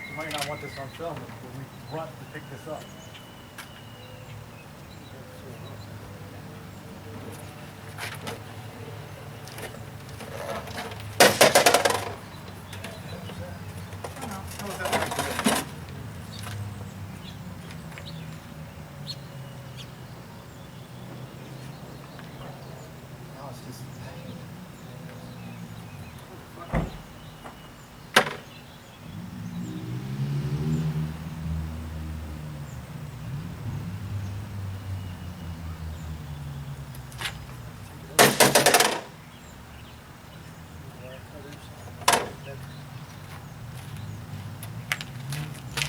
You might not want this on film, but we run to pick this up.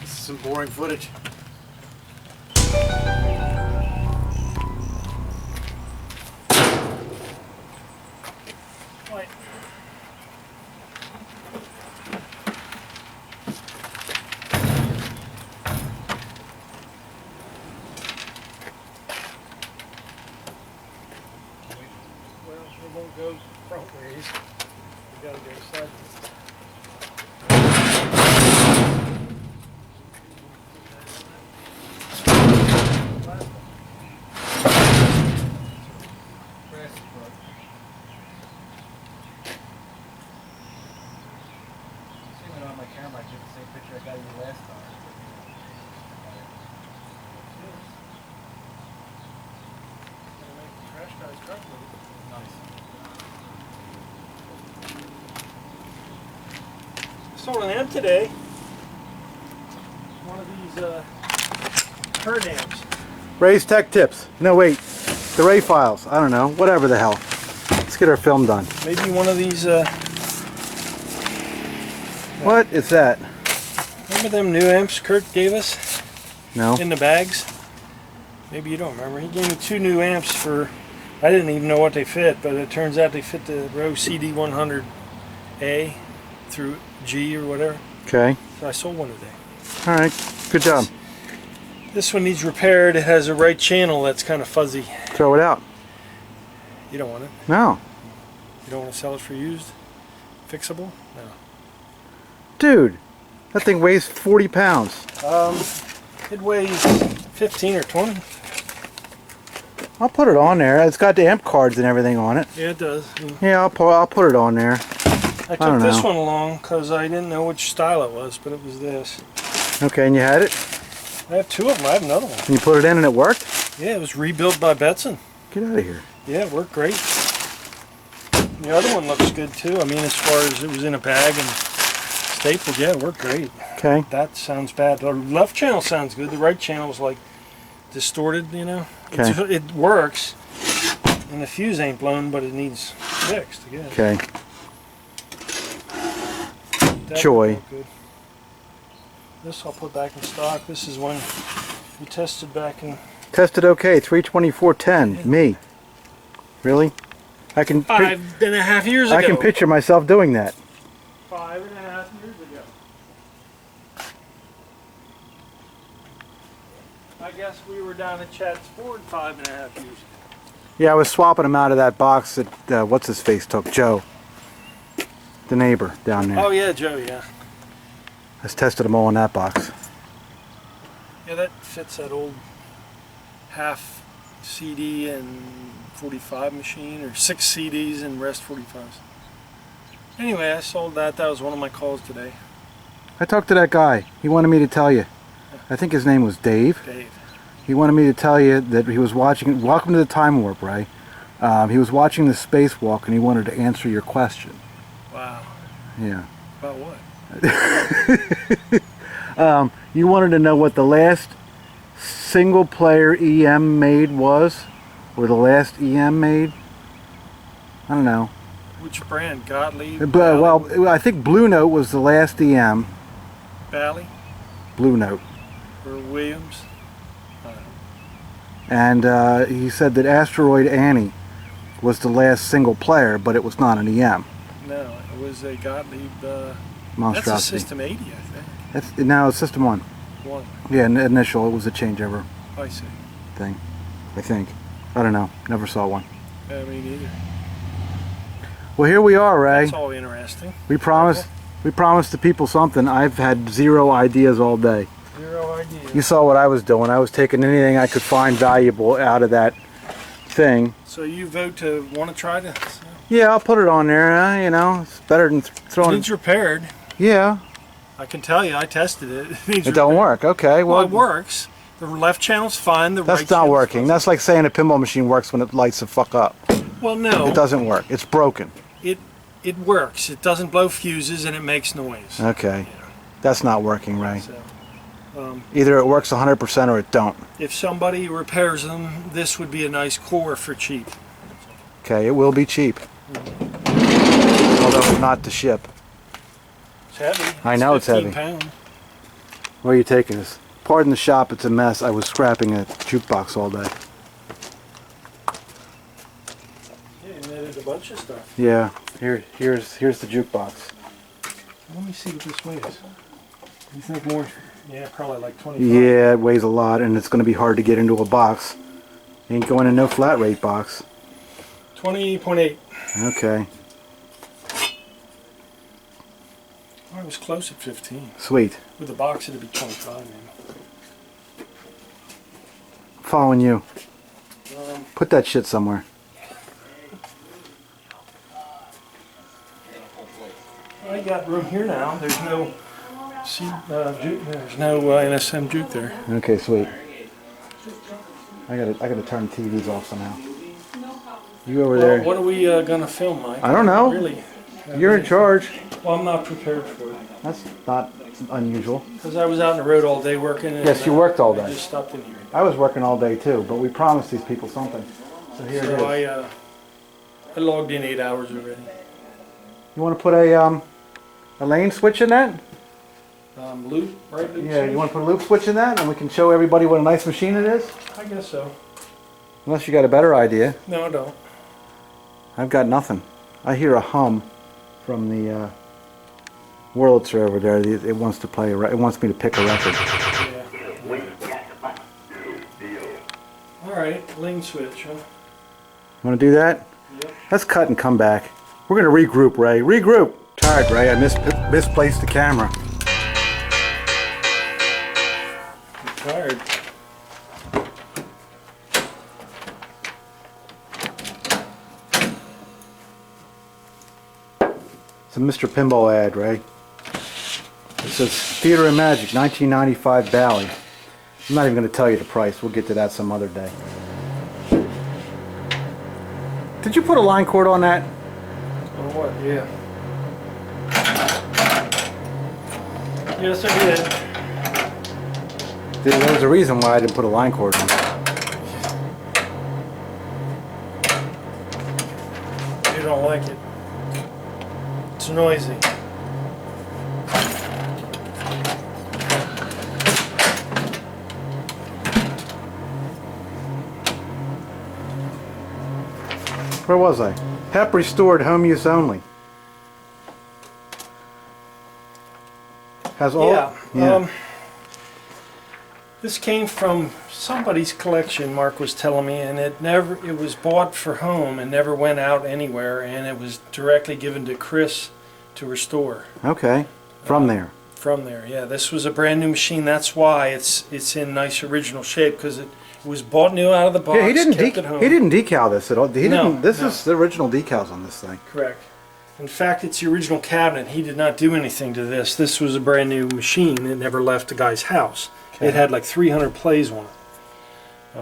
Some boring footage. Right. Well, it won't go front ways. We gotta go side. I took the same picture I got you last time. Trash guy's truck nice. Sold an amp today. One of these herd amps. Ray's Tech Tips. No, wait. The Ray Files. I don't know. Whatever the hell. Let's get our film done. Maybe one of these. What is that? Remember them new amps Kurt gave us? No. In the bags? Maybe you don't remember. He gave me 2 new amps for, I didn't even know what they fit, but it turns out they fit the Rode CD100A through G or whatever. Okay. So I sold one today. Alright. Good job. This one needs repaired. It has a right channel that's kind of fuzzy. Throw it out. You don't want it? No. You don't want to sell it for used? Fixable? No. Dude, that thing weighs 40 pounds. It weighs 15 or 20. I'll put it on there. It's got the amp cards and everything on it. Yeah, it does. Yeah, I'll put it on there. I took this one along because I didn't know which style it was, but it was this. Okay, and you had it? I have 2 of them. I have another one. And you put it in and it worked? Yeah, it was rebuilt by Betson. Get out of here. Yeah, it worked great. The other one looks good too. I mean, as far as it was in a bag and stapled, yeah, it worked great. Okay. That sounds bad. The left channel sounds good. The right channel was like distorted, you know. Okay. It works, and the fuse ain't blown, but it needs fixed, I guess. Okay. That Joy. good. This I'll put back in stock. This is one we tested back in. Tested okay, 324.10. Yeah. Me. Really? I can. 5.5 years ago. I can picture myself doing that. 5.5 years ago. I guess we were down at Chad's Ford 5.5 years ago. Yeah, I was swapping them out of that box that what's his face took, Joe, the neighbor down there. Oh yeah, Joe. Yeah. I just tested them all in that box. Yeah, that fits that old half CD and 45 machine, or 6 CDs and rest 45s. Anyway, I sold that. That was one of my calls today. I talked to that guy. He wanted me to tell you. I think his name was Dave. Dave. He wanted me to tell you that he was watching. Welcome to the Time Warp, Ray. He was watching the spacewalk and he wanted to answer your question. Wow. Yeah. About what? You wanted to know what the last single player EM made was? were the last EM made. I don't know. Which brand? Gottlieb? But, well, I think Blue Note was the last EM. Bally? Blue Note. Or Williams? And he said that Asteroid Annie was the last single player, but it was not an EM. No, it was a Gottlieb. Monstrosity. That's a System 80, I think. That's, now it's System 1. One. Yeah, initial. It was a changeover I see. thing. I think. I don't know. Never saw one. Me neither. Well, here we are, Ray. That's all interesting. We promised the people something. I've had zero ideas all day. Zero idea. You saw what I was doing. I was taking anything I could find valuable out of that thing. So you vote to want to try this? Yeah, I'll put it on there. You know, it's better than throwing. It needs repaired. Yeah. I can tell you, I tested it. It don't work. Okay. Well, it works. The left channel's fine. The right that's not working. That's like saying a pinball machine works when it lights the fuck up. Well, no. It doesn't work. It's broken. It works. It doesn't blow fuses and it makes noise. Okay. Yeah. That's not working, Ray. So, either it works 100% or it don't. if somebody repairs them, this would be a nice core for cheap. Okay, it will be cheap. Although not to ship. It's heavy. I know it's heavy. 15 pounds. Where are you taking us? Pardon the shop, it's a mess. I was scrapping a jukebox all day. Yeah, you netted a bunch of stuff. Yeah, here's the jukebox. Let me see what this weighs. You think more? Yeah, probably like 25. Yeah, it weighs a lot, and it's going to be hard to get into a box. Ain't going in no flat rate box. 20.8. Okay, Oh, it was close at 15. sweet. With the box, it'd be 25, man. Following you. Put that shit somewhere. I got room here now. There's no juke. There's no NSM juke there. Okay, sweet. I gotta turn the TVs off somehow. You over there? What are we gonna film, Mike? I don't know. Really? You're in charge. Well, I'm not prepared for it. That's not unusual. Because I was out on the road all day working. And, Yes, you worked all I day. just stopped in here. I was working all day too, but we promised these people something. So here it So is. I logged in 8 hours already. You want to put a lane switch in that? Loop, right? Loop Yeah, you want to put a loop switch in that, and we can show everybody what a nice machine it is? I guess so. Unless you got a better idea. No, I don't. I've got nothing. I hear a hum from the Wurlitzer over there. It wants to play. It wants me to pick a record. Yeah. All right, lane switch, huh? You want to do that? Yep. Let's cut and come back. We're gonna regroup, Ray. Regroup. Tired, Ray. I misplaced the camera. I'm tired. It's a Mr. Pinball ad, Ray. It says Theater of Magic, 1995 Bally. I'm not even going to tell you the price. We'll get to that some other day. Did you put a line cord on that? Oh, what? Yeah. Yes, I did. There was a reason why I didn't put a line cord on. You don't like it. It's noisy. Where was I? HEP restored, home use only. Has all? Yeah. This came from somebody's collection, Mark was telling me, and it was bought for home and never went out anywhere, and it was directly given to Chris to restore. Okay. From there. From there, yeah. This was a brand new machine. That's why it's in nice original shape, because it was bought new out of the box. Yeah, he didn't kept at home. decal this at all. He No, didn't. This no. is the original decals on this thing. Correct. In fact, it's the original cabinet. He did not do anything to this. This was a brand new machine. It never left the guy's house. Okay. It had like 300 plays on it.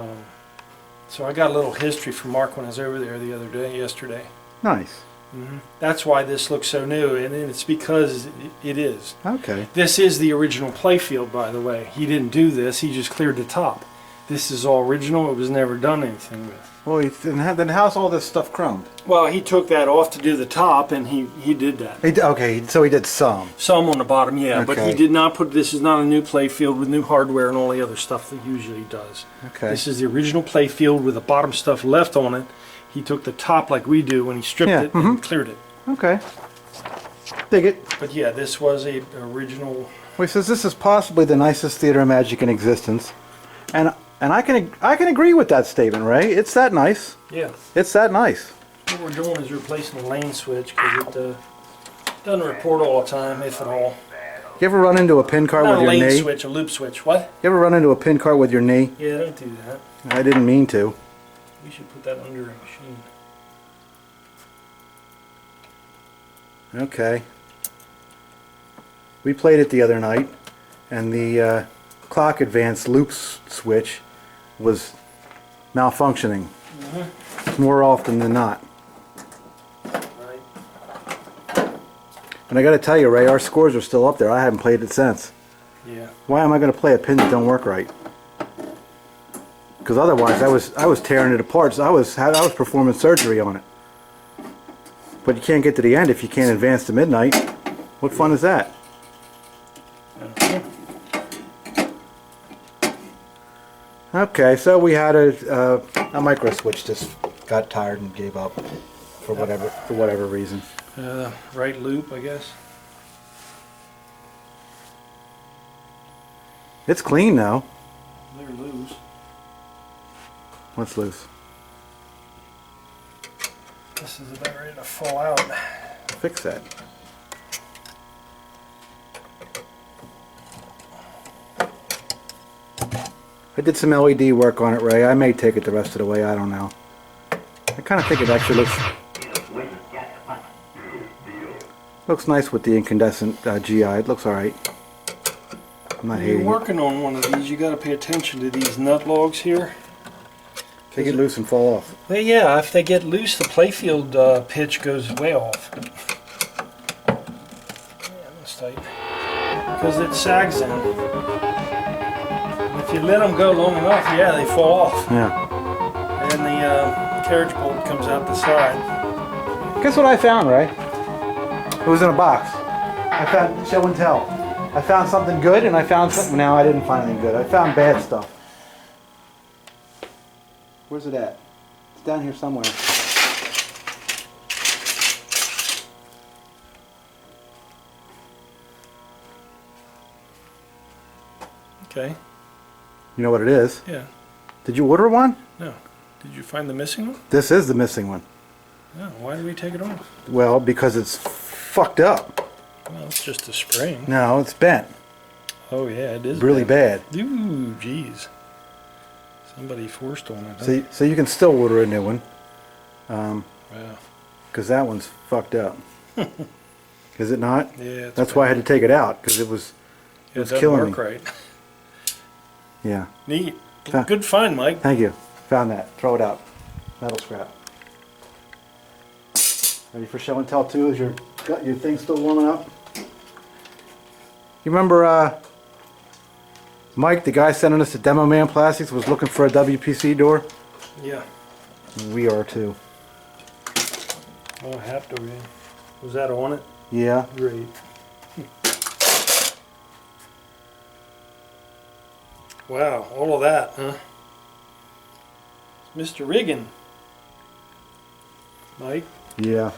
So I got a little history from Mark when I was over there the other day, yesterday. Nice. That's why this looks so new, and it's because it is. Okay. This is the original playfield, by the way. He didn't do this. He just cleared the top. This is all original. It was never done anything with. Well, then how's all this stuff chromed? Well, he took that off to do the top, and he did that. Okay, so he did some. Some on the bottom, yeah, but Okay. he did not put. This is not a new play field with new hardware and all the other stuff that he usually does. Okay. This is the original play field with the bottom stuff left on it. He took the top like we do when he stripped it and cleared it. Okay. Dig it. But yeah, this was a original. Well, he says this is possibly the nicest theater of magic in existence, and I can agree with that statement, Ray. It's that nice. Yeah. It's that nice. What we're doing is replacing the lane switch because it doesn't report all the time, if at all. You ever run into a pin cart Not with a your lane knee? switch, a loop switch. What? You ever run into a pin cart with your knee? Yeah, don't do that. I didn't mean to. We should put that under a machine. Okay. We played it the other night, and the clock advance loops switch was malfunctioning more often than not. Right. And I got to tell you, Ray, our scores are still up there. I haven't played it since. Yeah. Why am I going to play a pin that don't work right? Because otherwise, I was tearing it apart. So I was performing surgery on it. But you can't get to the end if you can't advance to midnight. What fun is that? Okay, so we had a micro switch just got tired and gave up for whatever reason. Right loop, I guess. It's clean now. They're loose. What's loose? This is about ready to fall out. Fix that. I did some LED work on it, Ray. I may take it the rest of the way. I don't know. I kind of think it actually looks nice with the incandescent GI. It looks all right. I'm not When you're hating it. working on one of these, you got to pay attention to these nut logs here. They get loose and fall off. Well, yeah, if they get loose, the playfield pitch goes way off. Yeah, that's tight. Because it sags in. If you let them go long enough, yeah, they fall off. Yeah. And the carriage bolt comes out the side. Guess what I found, Ray? It was in a box. I found show and tell. I found something good and I found something. No, I didn't find anything good. I found bad stuff. Where's it at? It's down here somewhere. Okay. You know what it is? Yeah. Did you order one? No. Did you find the missing one? This is the missing one. No. Why did we take it off? Well, because it's fucked up. Well, it's just a spring. No, it's bent. Oh yeah, it is. Really bad. Ooh, jeez. Somebody forced on it. Huh? So you can still order a new one. Wow. Because that one's fucked up. Is it not? Yeah. It's That's why I had to take it out, because it was doesn't killing work me. right. Yeah. Neat. Huh. Good find, Mike. Thank you. Found that. Throw it out. Metal scrap. Ready for show and tell too? Is your thing still warming up? You remember Mike, the guy sending us the Demo Man Plastics, was looking for a WPC door? Yeah. We are too. Oh, have to be. Was that on it? Yeah. Great. Wow, all of that, huh? Mr. Riggin. Mike? Yeah.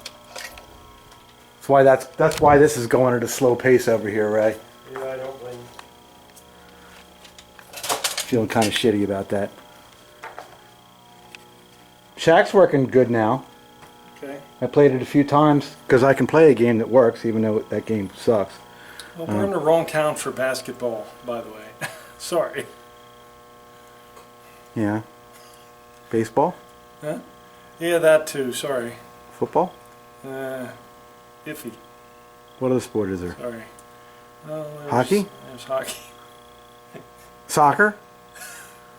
That's why this is going at a slow pace over here, Ray. Yeah, I don't blame you. Feeling kind of shitty about that. Shaq's working good now. Okay. I played it a few times because I can play a game that works, even though that game sucks. Well, we're in the wrong town for basketball, by the way. Sorry. Yeah. Baseball? Huh? Yeah, that too. Sorry. Football? Iffy. What other sport is there? Sorry. Hockey? There's hockey. Soccer?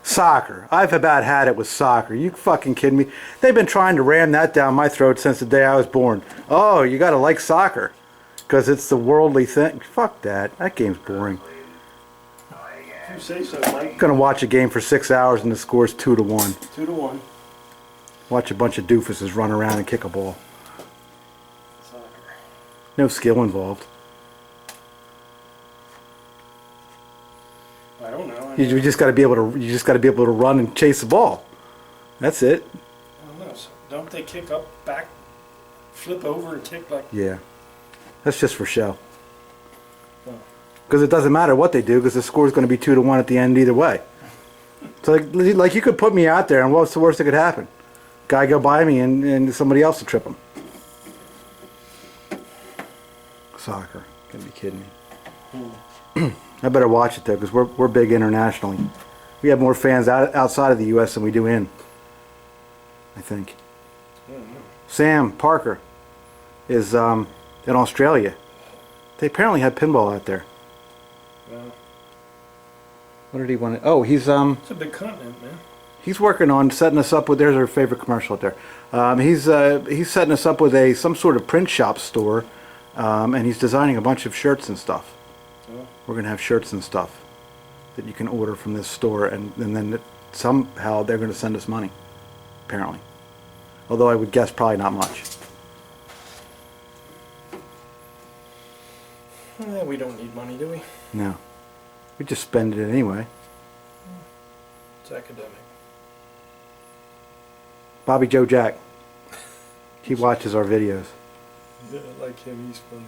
Soccer. I've about had it with soccer. You fucking kidding me? They've been trying to ram that down my throat since the day I was born. Oh, you gotta like soccer. Because it's the worldly thing. Fuck that. That game's boring. You say so, Mike. Gonna watch a game for 6 hours and the score's 2-1. 2-1. Watch a bunch of doofuses run around and kick a ball. Soccer. No skill involved. I don't know. You just got to be able to. You just got to be able to run and chase the ball. That's it. I don't know. So don't they kick up, back, flip over, and kick like? Yeah, that's just for show. Oh. Because it doesn't matter what they do, because the score is going to be 2-1 at the end either way. So like you could put me out there, and what's the worst that could happen? Guy go by me, and somebody else will trip him. Soccer. Gotta be kidding me. I better watch it though, because we're big internationally. We have more fans outside of the U.S. than we do in. I think. Sam Parker is in Australia. They apparently had pinball out there. Yeah. What did he want to? Oh, he's It's a big continent, man. he's working on setting us up with. There's our favorite commercial out there. He's setting us up with some sort of print shop store, and he's designing a bunch of shirts and stuff. Oh. We're gonna have shirts and stuff that you can order from this store, and then somehow they're gonna send us money. Apparently, although I would guess probably not much. We don't need money, do we? No, we just spend it anyway. It's academic. Bobby Joe Jack. He watches our videos. Yeah, I like him. He's funny.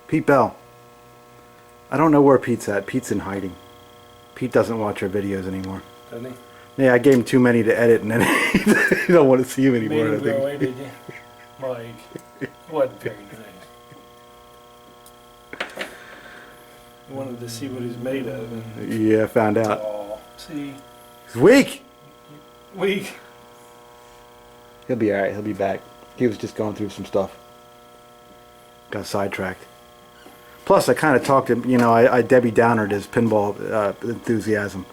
Pete Bell. I don't know where Pete's at. Pete's in hiding. Pete doesn't watch our videos anymore. Doesn't he? Yeah, I gave him too many to edit, and then he don't want to see him anymore. Made I him think. go away, did you? Mike. It wasn't very nice. You wanted to see what he's made of. And, Yeah, I found out. oh, see, He's weak. weak. He'll be alright. He'll be back. He was just going through some stuff. Got sidetracked. Plus, I kind of talked to him. You know, I Debbie Downered his pinball enthusiasm.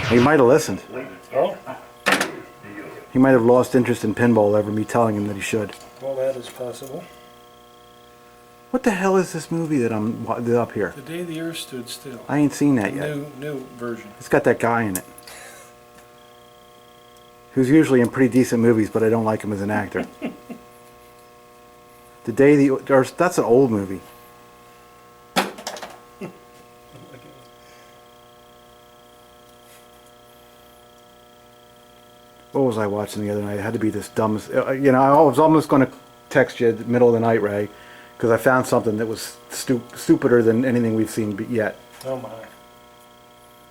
He might have listened. Oh, He might have lost interest in pinball over me telling him that he should. well, that is possible. What the hell is this movie that I'm up here? The Day the Earth Stood Still. I ain't seen that yet. New version. It's got that guy in it. Who's usually in pretty decent movies, but I don't like him as an actor. The Day the Earth, that's an old movie. What was I watching the other night? It had to be this dumb. You know, I was almost going to text you in the middle of the night, Ray, because I found something that was stupider than anything we've seen yet. Oh my.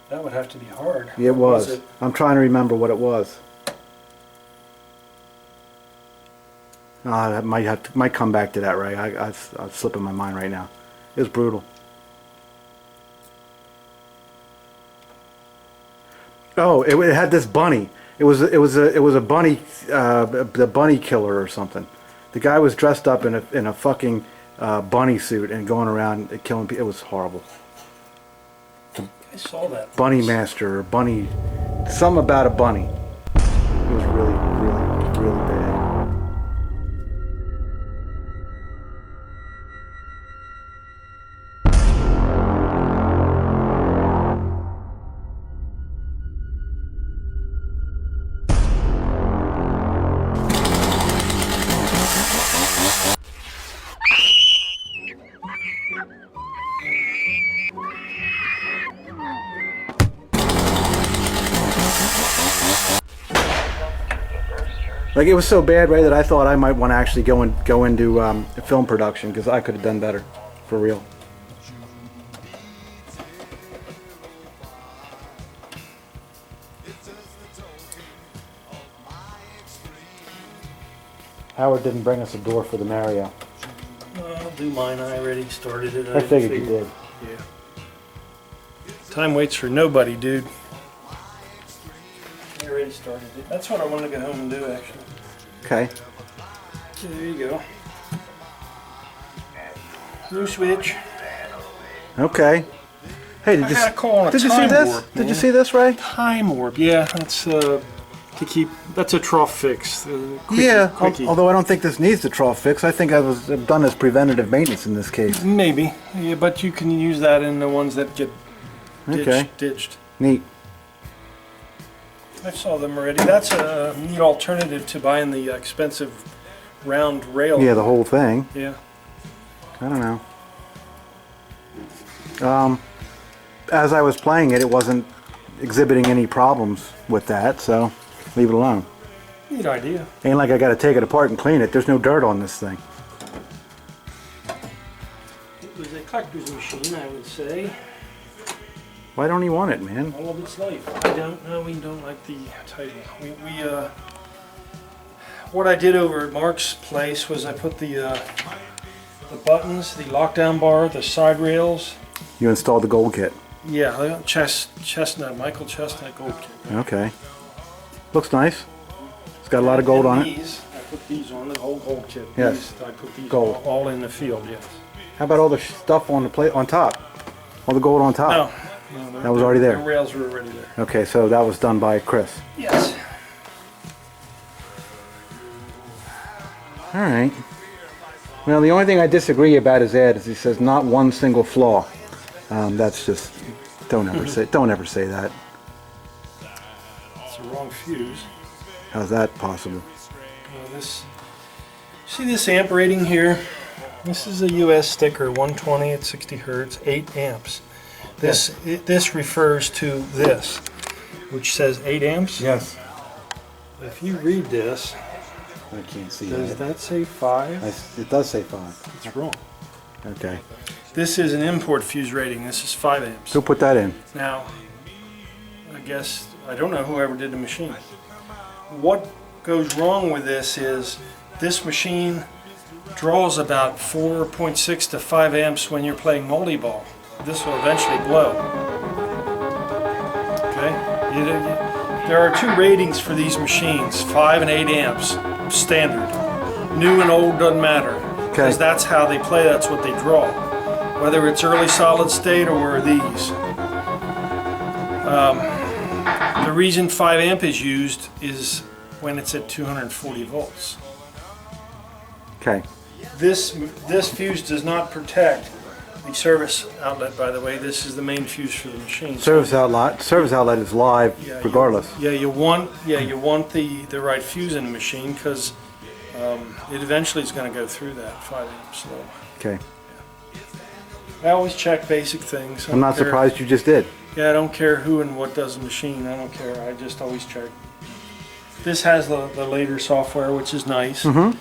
That would have to be hard. Yeah, it What was. it? I'm trying to remember what it was. I might come back to that, Ray. I'll slip in my mind right now. It was brutal. Oh, it had this bunny. It was a bunny, the bunny killer or something. The guy was dressed up in a fucking bunny suit and going around killing people. It was horrible. I saw that. Bunny master or bunny, something about a bunny. It was really, really, really bad. Like, it was so bad, Ray, that I thought I might want to actually go into film production, because I could have done better, for real. Howard didn't bring us a door for the Mario. I'll do mine. I already started it. I figured you did. Yeah. Time waits for nobody, dude. I already started it. That's what I want to get home and do, actually. Okay. So there you go. New switch. Okay. Hey, I had a call on a did you see time this? warp, Did you man. see this, Ray? Time warp. Yeah, that's to keep. That's a trough fix. Quickie. Although I don't think this needs the trough fix. I think I've done as preventative maintenance in this case. Maybe, yeah, but you can use that in the ones that get ditched. Neat. I saw them already. That's a neat alternative to buying the expensive round rail. Yeah, the whole thing. Yeah. I don't know. As I was playing it, it wasn't exhibiting any problems with that, so leave it alone. Neat idea. Ain't like I got to take it apart and clean it. There's no dirt on this thing. It was a collector's machine, I would say. Why don't he want it, man? All of its life. I don't know. We don't like the title. What I did over at Mark's place was I put the buttons, the lockdown bar, the side rails. You installed the gold kit. Yeah, Michael Chestnut gold kit. Okay. Looks nice. It's got a lot of gold on it. I put these on, the whole gold kit. Yes. I put these gold. All in the field, yes. How about all the stuff on the plate on top? All the gold on top? No, that was already there. The rails were already there. Okay, so that was done by Chris. Yes. All right. Well, the only thing I disagree about his ad is he says not one single flaw. That's just don't ever say that. It's the wrong fuse. How's that possible? See this amp rating here? This is a US sticker, 120 at 60 hertz, 8 amps. This refers to this, which says 8 amps. Yes. If you read this, I can't see does that say 5? It does say 5. It's wrong. Okay. This is an import fuse rating. This is 5 amps. Who put that in? Now, I guess, I don't know whoever did the machine. What goes wrong with this is this machine draws about 4.6 to 5 amps when you're playing multi-ball. This will eventually blow. Okay? There are 2 ratings for these machines, 5 and 8 amps, standard. New and old doesn't matter, because that's how they play, that's what they draw. Whether it's early solid state or these. The reason 5 amp is used is when it's at 240 volts. Okay. This fuse does not protect the service outlet, by the way. This is the main fuse for the machine. Service outlet is live regardless. You want the right fuse in the machine, because it eventually is going to go through that 5 amps. So, okay. I always check basic things. I'm not surprised you just did. Yeah, I don't care who and what does the machine. I don't care. I just always check. This has the later software, which is nice. Mm-hmm.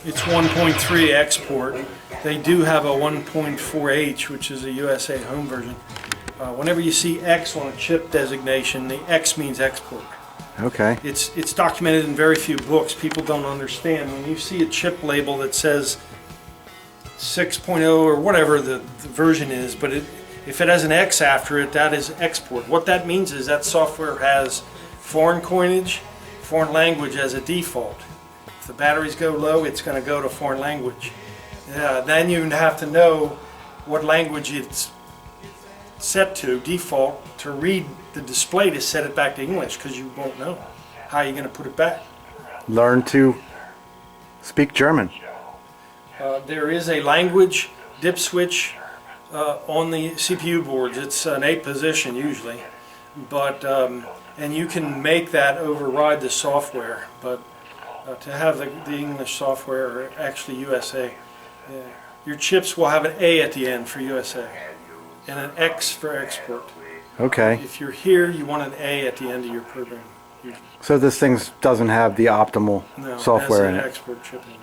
It's 1.3 export. They do have a 1.4H, which is a USA home version. Whenever you see X on a chip designation, the X means export. Okay. It's documented in very few books. People don't understand. When you see a chip label that says 6.0 or whatever the version is, but if it has an X after it, that is export. What that means is that software has foreign coinage, foreign language as a default. If the batteries go low, it's going to go to foreign language. Then you have to know what language it's set to, default, to read the display to set it back to English, because you won't know. How are you going to put it back? Learn to speak German. There is a language dip switch on the CPU boards. It's an 8 position usually, but and you can make that override the software. But to have the English software, or actually USA, your chips will have an A at the end for USA and an X for export. Okay. If you're here, you want an A at the end of your program. So this thing doesn't have the optimal software in it has it. an export chip in it.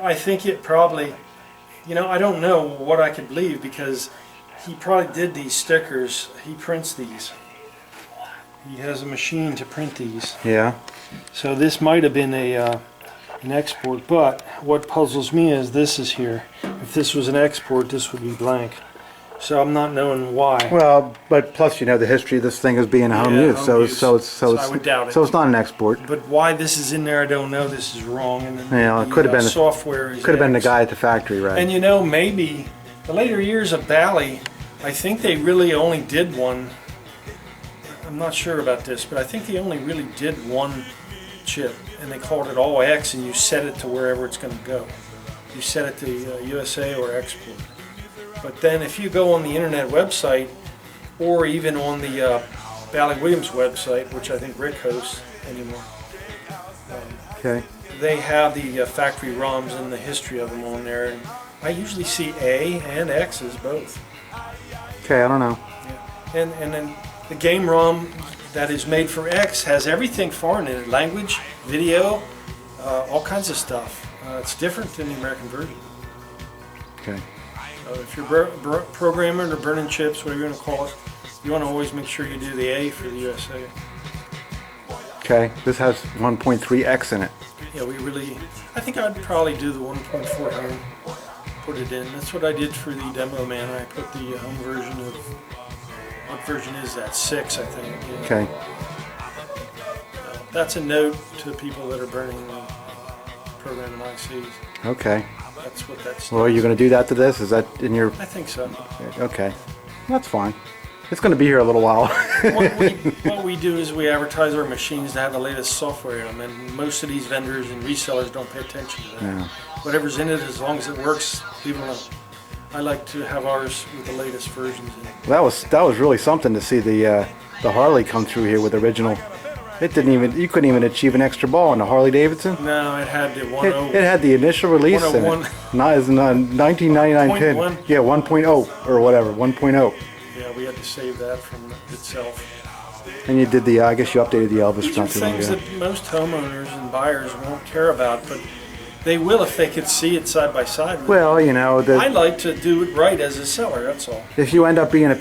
I think it probably, I don't know what I could believe, because he probably did these stickers. He prints these. He has a machine to print these. Yeah. So this might have been an export, but what puzzles me is this is here. If this was an export, this would be blank. So I'm not knowing why. Well, but plus the history of this thing as being a home use, so I would doubt it. So it's not an export. But why this is in there, I don't know. This is wrong. And It could have been software. Could have been the guy at the factory, right? And maybe the later years of Bally, I think they really only did one. I'm not sure about this, but I think they only really did one chip, and they called it all X, and you set it to wherever it's going to go. You set it to USA or export. But then if you go on the internet website, or even on the Bally Williams website, which I think Rick hosts anymore, Okay. they have the factory ROMs and the history of them on there. And I usually see A and X's both. Okay, I don't know. Yeah. And then the game ROM that is made for X has everything foreign in it, language, video, all kinds of stuff. It's different than the American version. Okay. If you're programming or burning chips, whatever you want to call it, you want to always make sure you do the A for the USA. Okay, this has 1.3x in it. Yeah, I think I'd probably do the 1.4 home, put it in. That's what I did for the demo man. I put the home version of, what version is that? 6, I think. Yeah. Okay. That's a note to people that are burning programming ICs. Okay. That's what that's. Well, are you going to do that to this? Is that in your... I think so. Okay. That's fine. It's going to be here a little while. What we do is we advertise our machines to have the latest software in them, and most of these vendors and resellers don't pay attention to that. Yeah. Whatever's in it, as long as it works, leave it alone. I like to have ours with the latest versions in it. That was really something to see the Harley come through here with original. It didn't even, you couldn't even achieve an extra ball on the Harley Davidson. No, it had the 1.0. It had the initial release in it. Not as 1999 pin. 1.1. Yeah, 1.0 or whatever, 1.0. Yeah, we had to save that from itself. And you did the, I guess you updated the Elvis These are not too long things ago. that most homeowners and buyers won't care about, but they will if they could see it side by side. Well, you know, I like to do it right as a seller. That's all. if you end up being a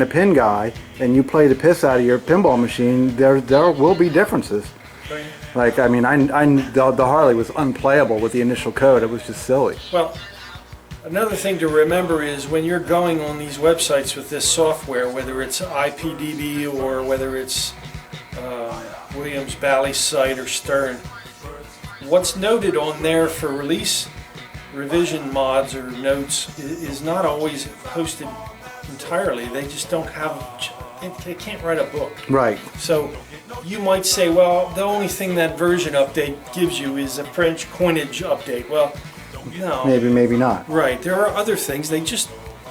pin guy and you play the piss out of your pinball machine, there will be differences. Right. Like, I mean, the Harley was unplayable with the initial code. It was just silly. Well, another thing to remember is when you're going on these websites with this software, whether it's IPDB or whether it's Williams Bally site or Stern, what's noted on there for release revision mods or notes is not always posted entirely. They just don't have, they can't write a book. Right. So you might say, well, the only thing that version update gives you is a French coinage update. Well, no. Maybe not. Right. There are other things. These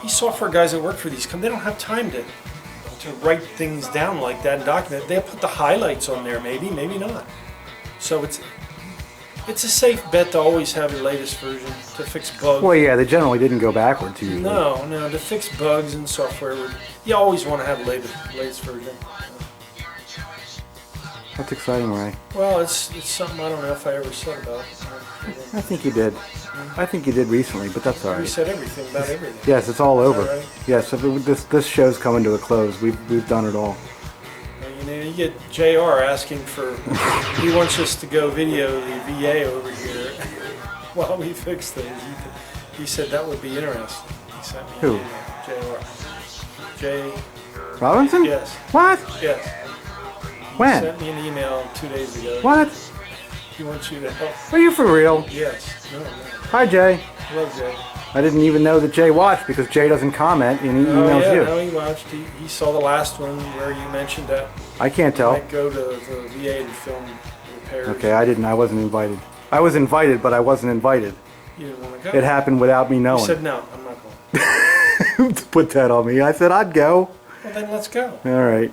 software guys that work for these, they don't have time to write things down like that and document. They'll put the highlights on there, maybe not. So it's a safe bet to always have the latest version to fix bugs. Well, yeah, they generally didn't go backwards usually. No, to fix bugs in software, you always want to have the latest version. That's exciting, Ray. Well, it's something I don't know if I ever said about. I think you did. I think you did recently, but that's all We right. said everything about everything. Yes, it's all over. Right? Yes, if this show's coming to a close. We've done it all. You get JR asking for, he wants us to go video the VA over here while we fix things. He said that would be interesting. He sent me Who? an email. JR. Jay. Robinson? Yes. What? Yes. When? He sent me an email 2 days ago. What? He wants you to help. Are you for real? Yes. No. Hi, Jay. Love Jay. I didn't even know that Jay watched because Jay doesn't comment and he emails you. No, he watched. He saw the last one where you mentioned that. I can't You tell. might go to the VA to film repairs. Okay, I wasn't invited. I was invited, but I wasn't invited. You didn't want to go? It happened without me You knowing. said no, I'm not going. Put that on me. I said I'd go. Well, then let's go. All right.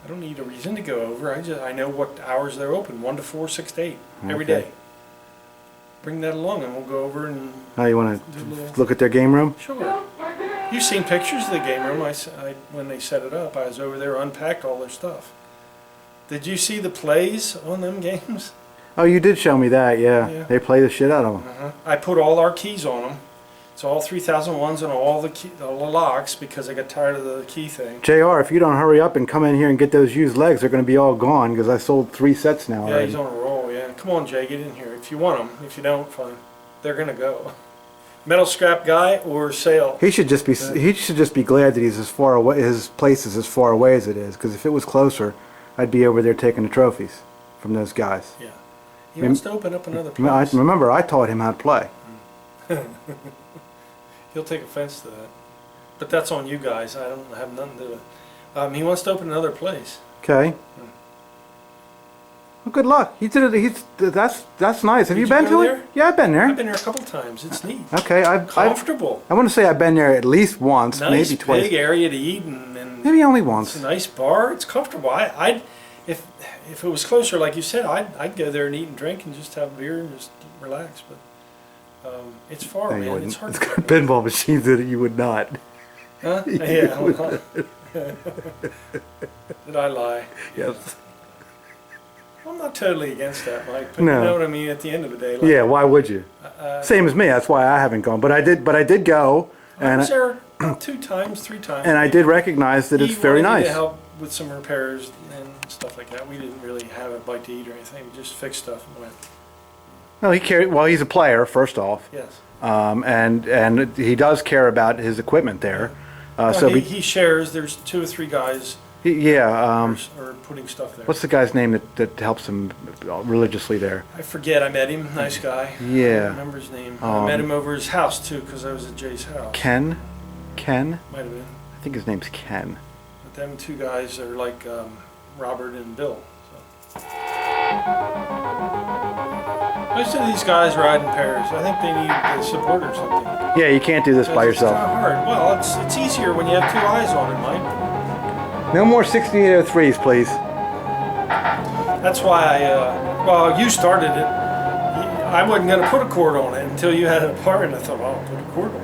I don't need a reason to go over. I know what hours they're open, 1 to 4, 6 to 8, every Okay. day. Bring that along and we'll go over and Now you want do a little. to look at their game room? Sure. You've seen pictures of the game room. When they set it up, I was over there, unpacked all their stuff. Did you see the plays on them games? Oh, you did show me that, yeah. Yeah. They play the shit out of them. I put all our keys on them. It's all 3001s and all the locks because I got tired of the key thing. JR, if you don't hurry up and come in here and get those used legs, they're going to be all gone because I sold 3 sets now Yeah, already. he's on a roll, yeah. Come on, Jay, get in here. If you want them. If you don't, fine. They're going to go. Metal scrap guy or sale? He should just be glad that he's as far away. His place is as far away as it is. Because if it was closer, I'd be over there taking the trophies from those guys. Yeah. He wants to open up another I place. remember I taught him how to play. He'll take offense to that. But that's on you guys. I don't have nothing to do with it. He wants to open another place. Okay. Well, good luck. He did it. That's nice. Have you been to it? Yeah, I've been there. I've been there a couple times. It's neat. Okay, Comfortable. I want to say I've been there at least once, Nice maybe twice. big area to eat and Maybe only it's once. a nice bar. It's comfortable. If it was closer, like you said, I'd go there and eat and drink and just have beer and just relax. But it's far, No, you man. wouldn't. It's hard. It's to got get there. pinball machines that you would not. Huh? Yeah. Well, did I lie? Yes. I'm not totally against that, Mike. But No. you know what I mean. At the end of the day, like, Yeah. Why would you? Same as me. That's why I haven't gone. But I did go, I was and there 2 times, 3 times. I did recognize that it's He very wanted me nice. to help with some repairs and stuff like that. We didn't really have a bite to eat or anything. We just fixed stuff and went. No, he cared. Well, he's a player, first off, Yes. and he does care about his equipment there. So he shares. There's 2 or 3 guys yeah. are putting stuff there. What's the guy's name that helps him religiously there? I forget. I met him. Nice guy. I Yeah. don't remember his name. I met him over his house too, because I was at Jay's house. Ken. Might have been. I think his name's Ken. But them 2 guys are like Robert and Bill. So. Most of these guys ride in pairs. I think they need support or something. Yeah, you can't do this by It's kind yourself. of hard. Well, it's easier when you have 2 eyes on it, Mike. No more 6803s, please. That's why well, you started it. I wasn't going to put a cord on it until you had it apart, and I thought, well, I'll put a cord on it.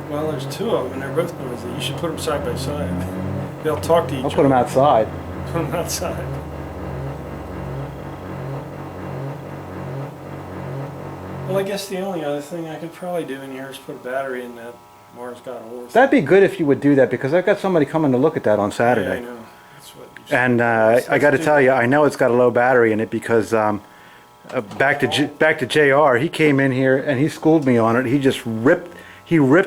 Well, there's 2 of them, and they're both noisy. You should put them side by side. They'll talk to each I'll other. put them outside. Put them outside. Well, I guess the only other thing I could probably do in here is put a battery in that Mars got a horse. That'd be good if you would do that, because I've got somebody coming to look at that on Yeah, I Saturday. know. That's what you said. And I got to tell you, I know it's got a low battery in it because back to JR, he came in here and he schooled me on it. He just ripped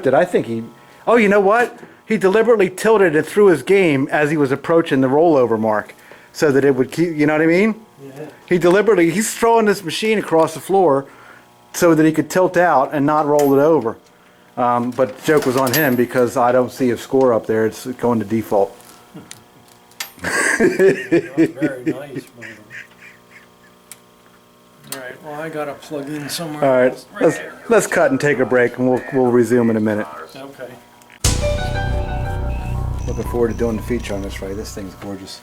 it. I think oh, you know what? He deliberately tilted it through his game as he was approaching the rollover mark so that it would keep, you know what I mean? Yeah. He's throwing this machine across the floor so that he could tilt out and not roll it over. But the joke was on him because I don't see a score up there. It's going to default. Very nice. All right. Well, I gotta plug in somewhere. All right, else. Right there. let's cut and take a break, and we'll resume in a minute. Okay. Looking forward to doing the feature on this, Ray. This thing's gorgeous.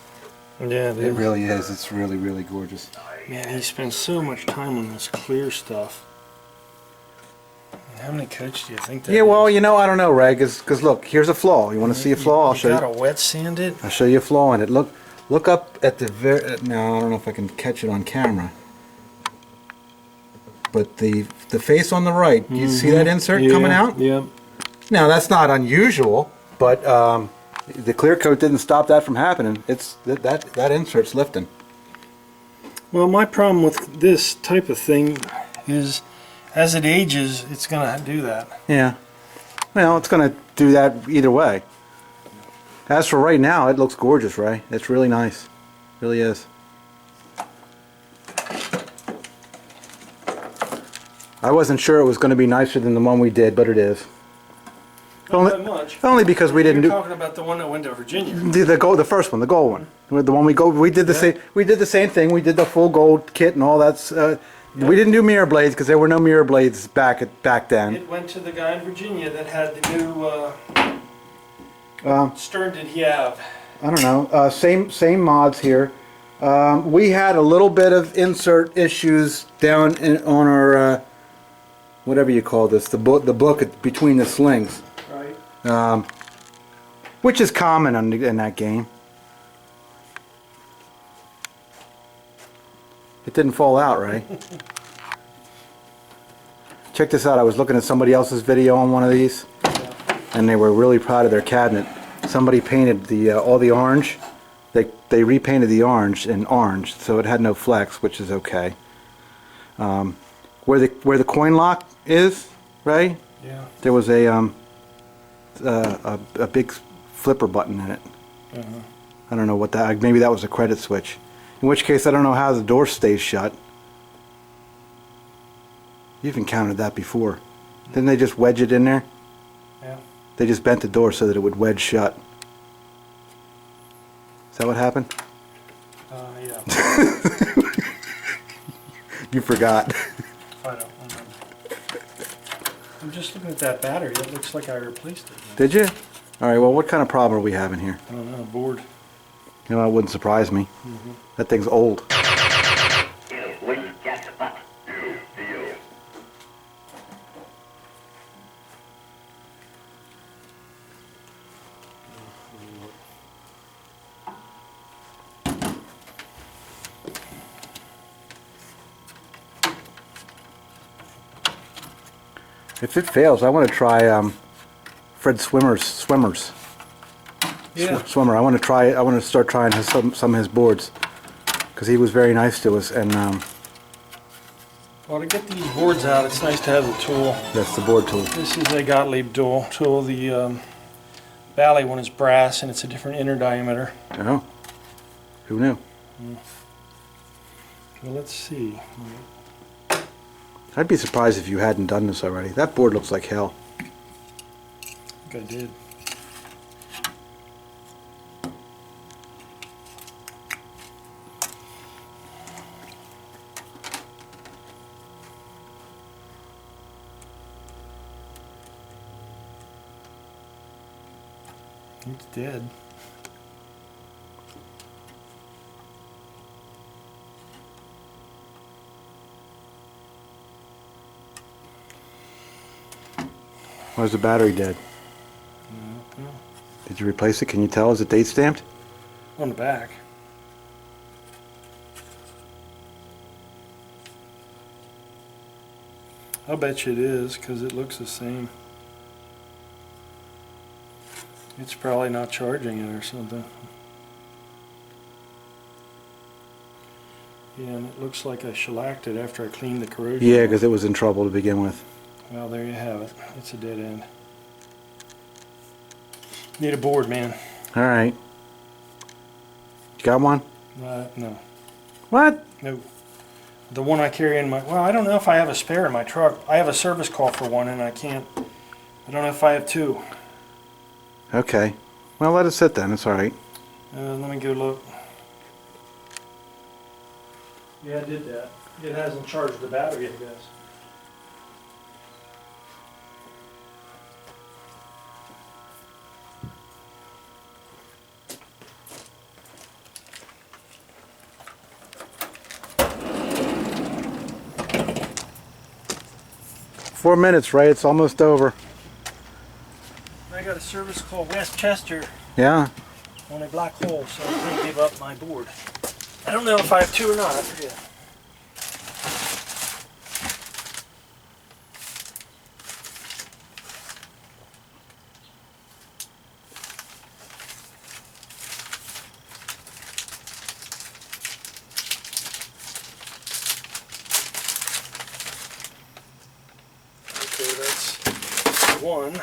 Yeah, It really is. It's really, really gorgeous. Man, he spends so much time on this clear stuff. How many coats do you think that Yeah, well, is? you know, I don't know, Ray, because look, here's a flaw. You want to see a flaw? I'll You show gotta you. wet sand it? I'll show you a flaw in it. Look up at the very. No, I don't know if I can catch it on camera. But the face on the right, do you see that insert coming out? Yep. Now that's not unusual, but the clear coat didn't stop that from happening. It's that insert's lifting. Well, my problem with this type of thing is, as it ages, it's gonna do that. Yeah. Well, it's going to do that either way. As for right now, it looks gorgeous, Ray. It's really nice. Really is. I wasn't sure it was going to be nicer than the one we did, but it is. Not that much. Only because we didn't You're do talking about the one that went to Virginia. the first one, the gold one. The one we did the same thing. We did the full gold kit and all that. We didn't do mirror blades because there were no mirror blades back then. It went to the guy in Virginia that had the new stern did he have? I don't know. Same mods here. We had a little bit of insert issues down on our whatever you call this, the book between the slings, Right. which is common in that game. It didn't fall out, right? Check this out. I was looking at somebody else's video on one of these, and they were really proud of their cabinet. Somebody painted all the orange. They repainted the orange in orange, so it had no flex, which is okay. Where the coin lock is, right? Yeah. There was a big flipper button in it. I don't know what that. Maybe that was a credit switch. In which case, I don't know how the door stays shut. You've encountered that before. Didn't they just wedge it in there? Yeah. They just bent the door so that it would wedge shut. Is that what happened? Yeah. You forgot. I don't remember. I'm just looking at that battery. It looks like I replaced it. Did you? Alright, well, what kind of problem are we having here? I don't know, board. You know, it wouldn't surprise me. That thing's old. If it fails, I want to try Fred Swimmers. Yeah. Swimmer. I want to try it. I want to start trying some of his boards because he was very nice to us. And well, to get these boards out, it's nice to have the tool. that's the board tool. This is a Gottlieb tool. The Bally one is brass, and it's a different inner diameter. Oh, who knew? Well, let's see. I'd be surprised if you hadn't done this already. That board looks like hell. I think I did. It's dead. Why is the battery dead? Did you replace it? Can you tell? Is it date stamped? On the back. I'll bet you it is, because it looks the same. It's probably not charging it or something. Yeah, and it looks like I shellacked it after I cleaned the corrosion. Yeah, because it was in trouble to begin with. Well, there you have it. It's a dead end. Need a board, man. All right. You got one? No. What? No. The one I carry in my... Well, I don't know if I have a spare in my truck. I have a service call for one, and I can't... I don't know if I have two. Okay. Well, let it sit then. It's all right. Let me go look. Yeah, I did that. It hasn't charged the battery, I guess. Four minutes, right? It's almost over. I got a service call Westchester Yeah? on a black hole, so I can't give up my board. I don't know if I have two or not, I forget. Okay, that's one.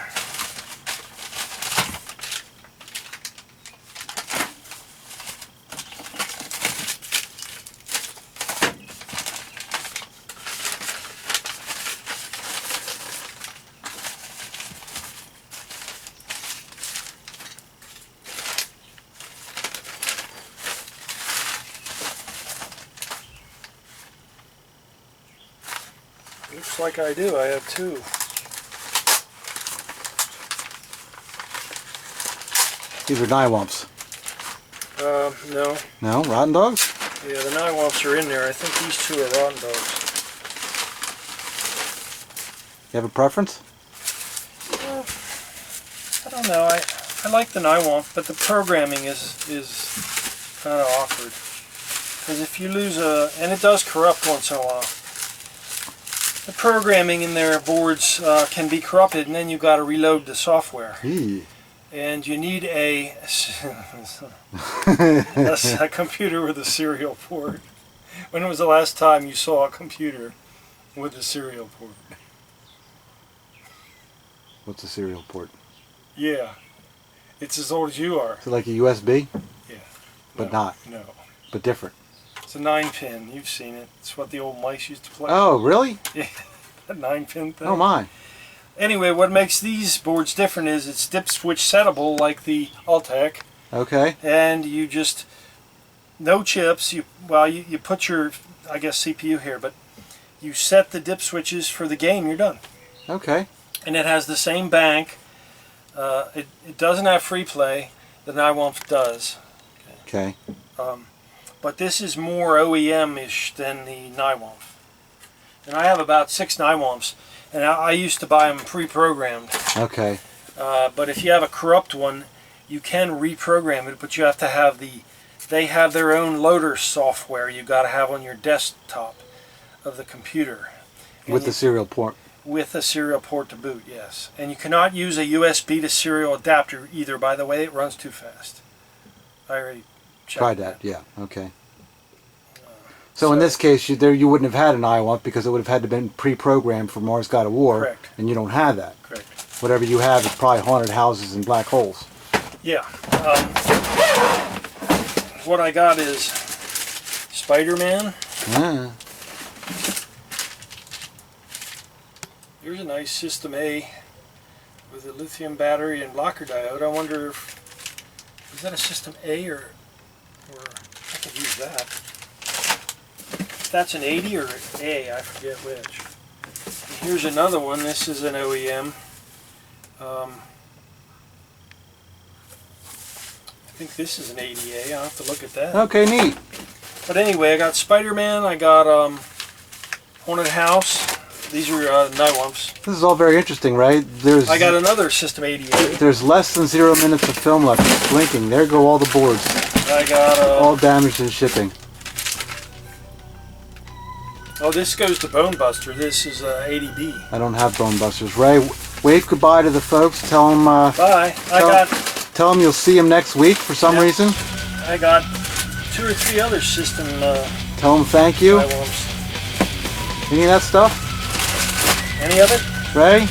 Looks like I do. I have two. These are Nywumps. No. No? Rotten Dogs? Yeah, the Nywumps are in there. I think these two are Rotten Dogs. You have a preference? I don't know. I like the Nywump, but the programming is kind of awkward. Because if you lose and it does corrupt once in a while. The programming in their boards can be corrupted, and then you've got to reload the software. Eee. And you need a computer with a serial port. When was the last time you saw a computer with a serial port? What's a serial port? Yeah. It's as old as you are. Is it like a USB? Yeah. But No, not. No. But different. It's a 9-pin. You've seen it. It's what the old mice used to play. Oh, really? Yeah. that 9-pin thing. Oh my. Anyway, what makes these boards different is it's dip switch settable like the Altec. Okay. And you just, no chips. You put your, I guess, CPU here, but you set the dip switches for the game, you're done. Okay. And it has the same bank. It doesn't have free play. The Nywomf does. Okay. But this is more OEM-ish than the Nywomf. And I have about 6 Nywomfs, and I used to buy them pre-programmed. Okay. But if you have a corrupt one, you can reprogram it, but you have to have they have their own loader software you got to have on your desktop of the computer. With the serial port. With a serial port to boot, yes. And you cannot use a USB to serial adapter either, by the way. It runs too fast. I already checked Tried that, yeah. Okay. So in this case, you wouldn't have had an Nywomf because it would have had to been pre-programmed for Mars God of War. Correct. And you don't have that. Correct. Whatever you have is probably haunted houses and black holes. Yeah. What I got is Spider-Man. Ah. Here's a nice System A with a lithium battery and blocker diode. I wonder is that a System A or I could use that. If that's an 80 or an A, I forget which. And here's another one. This is an OEM. I think this is an 80A. I'll have to look at that. Okay, neat. But anyway, I got Spider-Man. I got Haunted House. These are Nywomfs. This is all very interesting, right? I got another System 88. There's less than 0 minutes of film left. It's blinking. There go all the boards. I got all damaged in shipping. Oh, this goes to Bone Buster. This is 80B. I don't have Bone Busters. Ray, wave goodbye to the folks. Tell them. Bye. Tell them you'll see them next week for some reason. I got 2 or 3 other System. Tell them thank you. Nywomfs. Any of that stuff? Any of it? Ray?